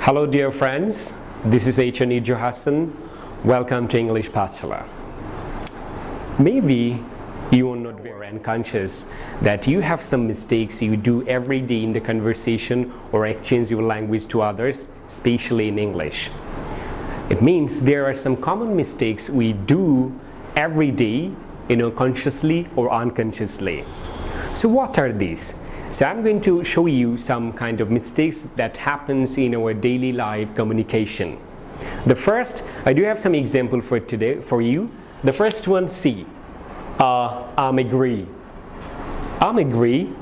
Hello dear friends, this is Nirjhor Hasan. Welcome to English Patshala. Maybe you are not very unconscious that you have some mistakes you do every day in the conversation or exchange your language to others, especially in English. It means there are some common mistakes we do every day, consciously or unconsciously. So what are these? So I'm going to show you some kind of mistakes that happens in our daily life communication. The first, I do have some example for today for you. The first one, see, I'm agree. I'm agree.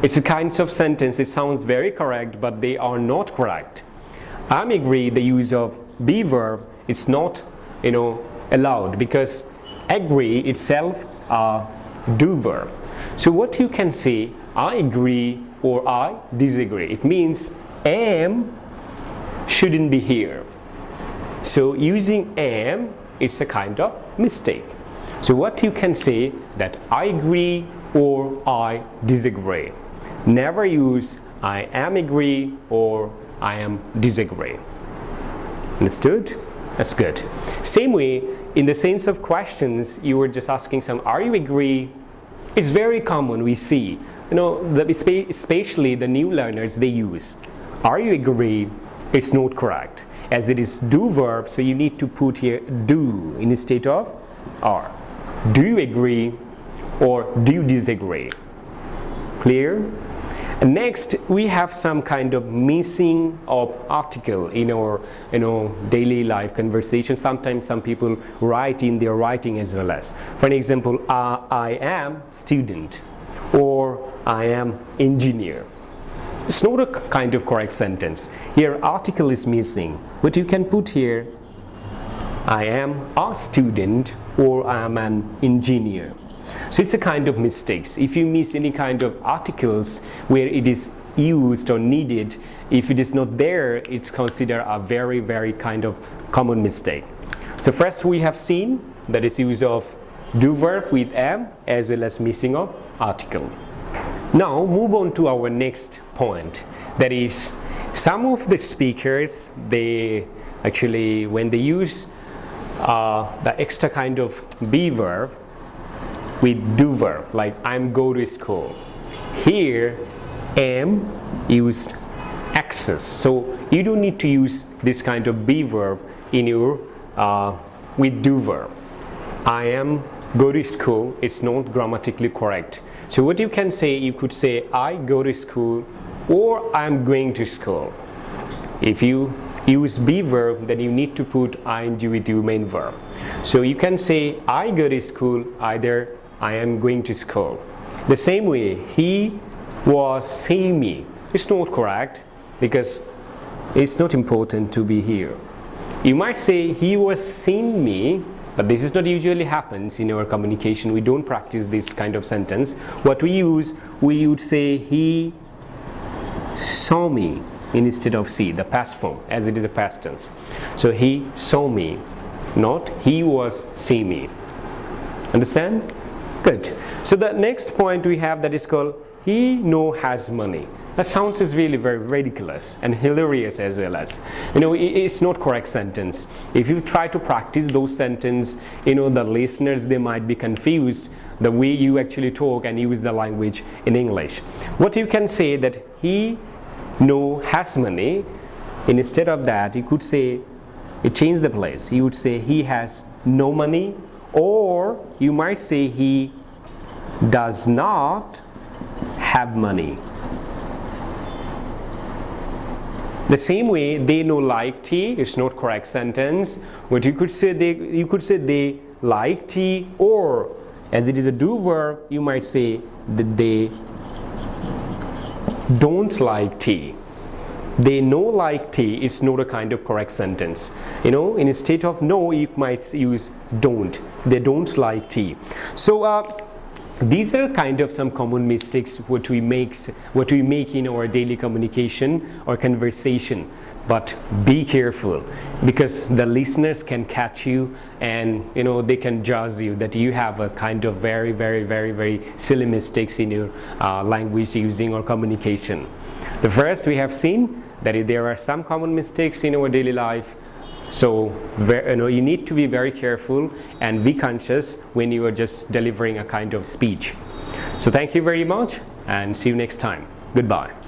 It's a kind of sentence. It sounds very correct, but they are not correct. I'm agree. The use of be verb, it's not allowed because agree itself do verb. So what you can say, I agree or I disagree. It means am shouldn't be here. So using am, it's a kind of mistake. So what you can say that I agree or I disagree. Never use I am agree or I am disagree. Understood? That's good. Same way, in the sense of questions, you were just asking some, are you agree? It's very common we see, especially the new learners, they use, are you agree? It's not correct, as it is do verb, so you need to put here do instead of are. Do you agree or do you disagree? Clear? And next, we have some kind of missing of article in our daily life conversation. Sometimes some people write in their writing as well as. For an example, I am student or I am engineer. It's not a kind of correct sentence. Here article is missing, but you can put here I am a student or I am an engineer. So it's a kind of mistakes. If you miss any kind of articles where it is used or needed, if it is not there, it's considered a very, very kind of common mistake. So first we have seen that is use of do verb with am as well as missing of article. Now move on to our next point. That is, some of the speakers, they actually, when they use the extra kind of be verb with do verb, like I'm go to school. Here am used access, so you don't need to use this kind of be verb in your with do verb. I am go to school, it's not grammatically correct. So what you can say, you could say I go to school or I'm going to school. If you use be verb, then you need to put ing with your main verb. So you can say I go to school, either I am going to school. The same way, he was seeing me. It's not correct because it's not important to be here. You might say he was seeing me, but this is not usually happens in our communication. We don't practice this kind of sentence. What we use, we would say he saw me instead of see, the past form, as it is a past tense. So he saw me, not he was seeing me. Understand? Good. So the next point we have that is called he has money. That sounds is really very ridiculous and hilarious as well as. It's not correct sentence. If you try to practice those sentences, the listeners, they might be confused the way you actually talk and use the language in English. What you can say that he has money, instead of that you could say, it changed the place. You would say he has no money, or you might say he does not have money. The same way, they like tea. It's not correct sentence. But you could say they like tea, or as it is a do verb, you might say that they don't like tea. They like tea. It's not a kind of correct sentence. Instead of no, you might use don't. They don't like tea. So these are kind of some common mistakes what we make in our daily communication or conversation. But be careful, because the listeners can catch you and they can judge you that you have a kind of very, very, very, very silly mistakes in your language using or communication. The first we have seen that there are some common mistakes in our daily life. So you need to be very careful and be conscious when you are just delivering a kind of speech. So thank you very much and see you next time. Goodbye.